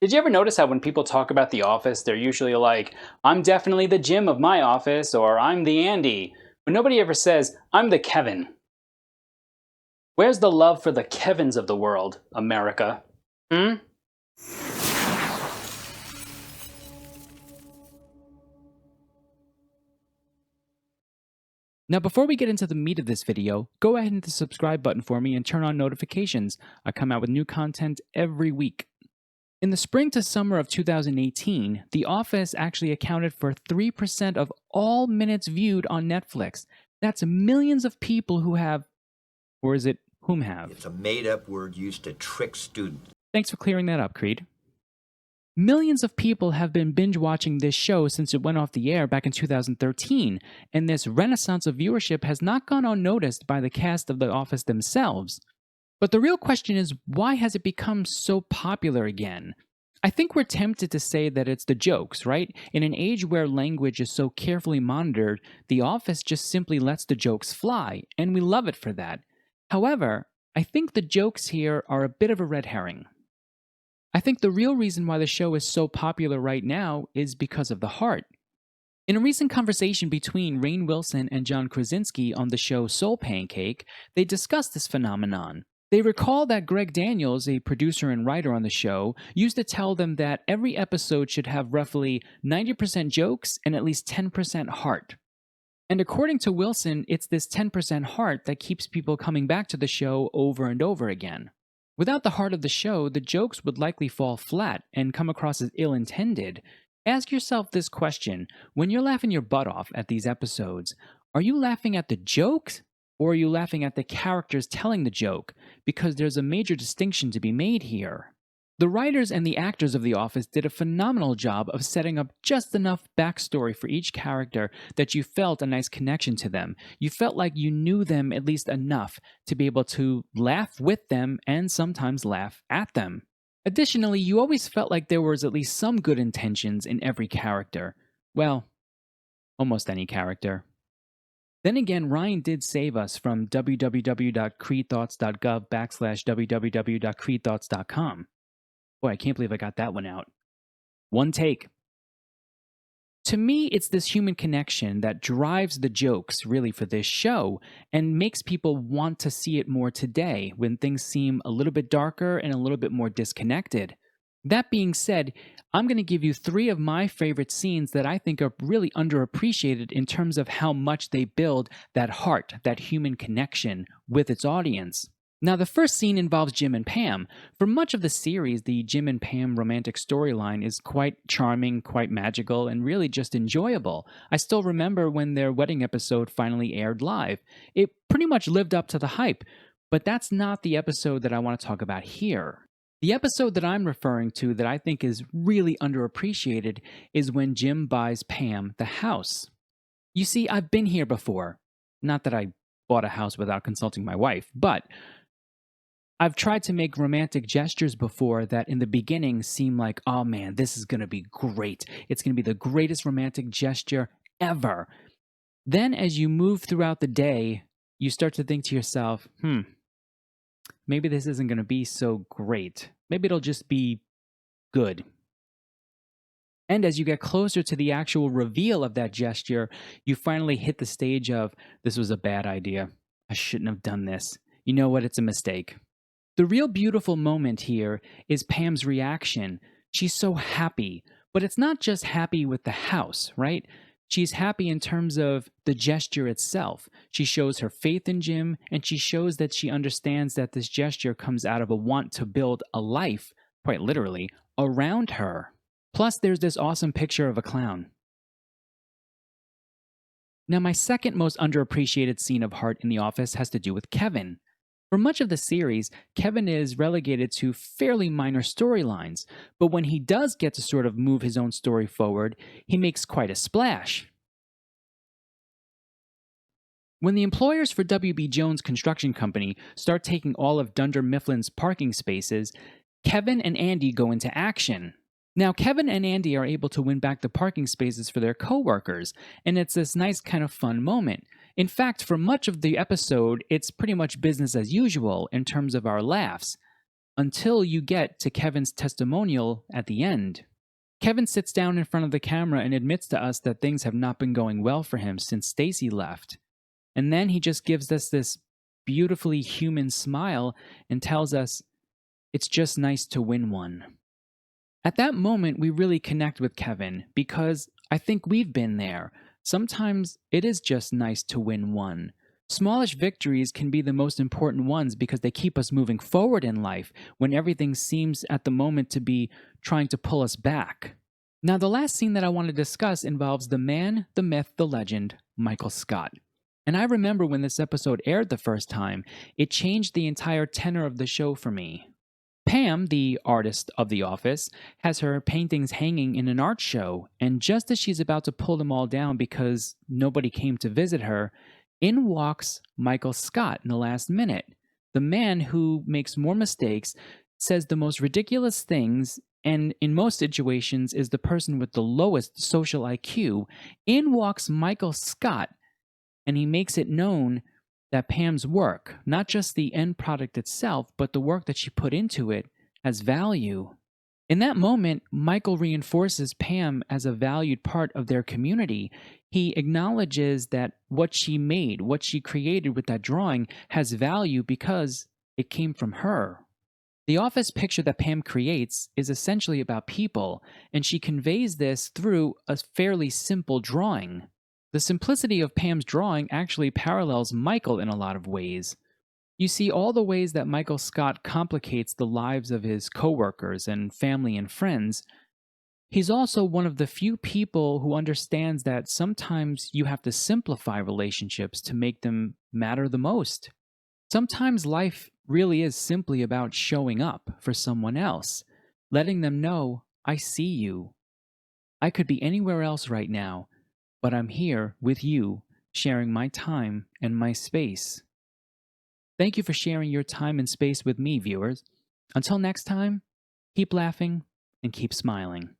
Did you ever notice how when people talk about The Office, they're usually like, I'm definitely the Jim of my office, or I'm the Andy, but nobody ever says, I'm the Kevin. Where's the love for the Kevins of the world, America? Hmm? Now before we get into the meat of this video, go ahead and hit the subscribe button for me and turn on notifications. I come out with new content every week. In the spring to summer of 2018, The Office actually accounted for 3% of all minutes viewed on Netflix. That's millions of people who have, or is it whom have? It's a made-up word used to trick students. Thanks for clearing that up, Creed. Millions of people have been binge watching this show since it went off the air back in 2013, and this renaissance of viewership has not gone unnoticed by the cast of The Office themselves. But the real question is, why has it become so popular again? I think we're tempted to say that it's the jokes, right? In an age where language is so carefully monitored, The Office just simply lets the jokes fly, and we love it for that. However, I think the jokes here are a bit of a red herring. I think the real reason why the show is so popular right now is because of the heart. In a recent conversation between Rainn Wilson and John Krasinski on the show Soul Pancake, they discussed this phenomenon. They recall that Greg Daniels, a producer and writer on the show, used to tell them that every episode should have roughly 90% jokes and at least 10% heart. And according to Wilson, it's this 10% heart that keeps people coming back to the show over and over again. Without the heart of the show, the jokes would likely fall flat and come across as ill-intended. Ask yourself this question: when you're laughing your butt off at these episodes, are you laughing at the jokes or are you laughing at the characters telling the joke? Because there's a major distinction to be made here. The writers and the actors of The Office did a phenomenal job of setting up just enough backstory for each character that you felt a nice connection to them. You felt like you knew them at least enough to be able to laugh with them and sometimes laugh at them. Additionally, you always felt like there was at least some good intentions in every character. Well, almost any character. Then again, Ryan did save us from www.creedthoughts.gov/www.creedthoughts.com. Boy, I can't believe I got that one out. One take. To me, it's this human connection that drives the jokes, really, for this show, and makes people want to see it more today when things seem a little bit darker and a little bit more disconnected. That being said, I'm going to give you 3 of my favorite scenes that I think are really underappreciated in terms of how much they build that heart, that human connection with its audience. Now, the first scene involves Jim and Pam. For much of the series, the Jim and Pam romantic storyline is quite charming, quite magical, and really just enjoyable. I still remember when their wedding episode finally aired live. It pretty much lived up to the hype, but that's not the episode that I want to talk about here. The episode that I'm referring to that I think is really underappreciated is when Jim buys Pam the house. You see, I've been here before. Not that I bought a house without consulting my wife, but I've tried to make romantic gestures before that in the beginning seem like, oh man, this is going to be great. It's going to be the greatest romantic gesture ever. Then as you move throughout the day, you start to think to yourself, maybe this isn't going to be so great. Maybe it'll just be good. And as you get closer to the actual reveal of that gesture, you finally hit the stage of, this was a bad idea. I shouldn't have done this. You know what? It's a mistake. The real beautiful moment here is Pam's reaction. She's so happy, but it's not just happy with the house, right? She's happy in terms of the gesture itself. She shows her faith in Jim, and she shows that she understands that this gesture comes out of a want to build a life, quite literally, around her. Plus, there's this awesome picture of a clown. Now, my second most underappreciated scene of heart in The Office has to do with Kevin. For much of the series, Kevin is relegated to fairly minor storylines, but when he does get to sort of move his own story forward, he makes quite a splash. When the employers for W.B. Jones Construction Company start taking all of Dunder Mifflin's parking spaces, Kevin and Andy go into action. Now, Kevin and Andy are able to win back the parking spaces for their coworkers, and it's this nice kind of fun moment. In fact, for much of the episode, it's pretty much business as usual in terms of our laughs. until you get to Kevin's testimonial at the end. Kevin sits down in front of the camera and admits to us that things have not been going well for him since Stacy left. And then he just gives us this beautifully human smile and tells us, it's just nice to win one. At that moment, we really connect with Kevin because I think we've been there. Sometimes it is just nice to win one. Smallish victories can be the most important ones because they keep us moving forward in life when everything seems at the moment to be trying to pull us back. Now, the last scene that I want to discuss involves the man, the myth, the legend, Michael Scott. And I remember when this episode aired the first time, it changed the entire tenor of the show for me. Pam, the artist of The Office, has her paintings hanging in an art show, and just as she's about to pull them all down because nobody came to visit her, in walks Michael Scott in the last minute. The man who makes more mistakes, says the most ridiculous things, and in most situations is the person with the lowest social IQ. In walks Michael Scott, and he makes it known that Pam's work, not just the end product itself, but the work that she put into it, has value. In that moment, Michael reinforces Pam as a valued part of their community. He acknowledges that what she made, what she created with that drawing, has value because it came from her. The office picture that Pam creates is essentially about people, and she conveys this through a fairly simple drawing. The simplicity of Pam's drawing actually parallels Michael in a lot of ways. You see all the ways that Michael Scott complicates the lives of his coworkers and family and friends. He's also one of the few people who understands that sometimes you have to simplify relationships to make them matter the most. Sometimes life really is simply about showing up for someone else, letting them know, I see you. I could be anywhere else right now, but I'm here with you, sharing my time and my space. Thank you for sharing your time and space with me, viewers. Until next time, keep laughing and keep smiling.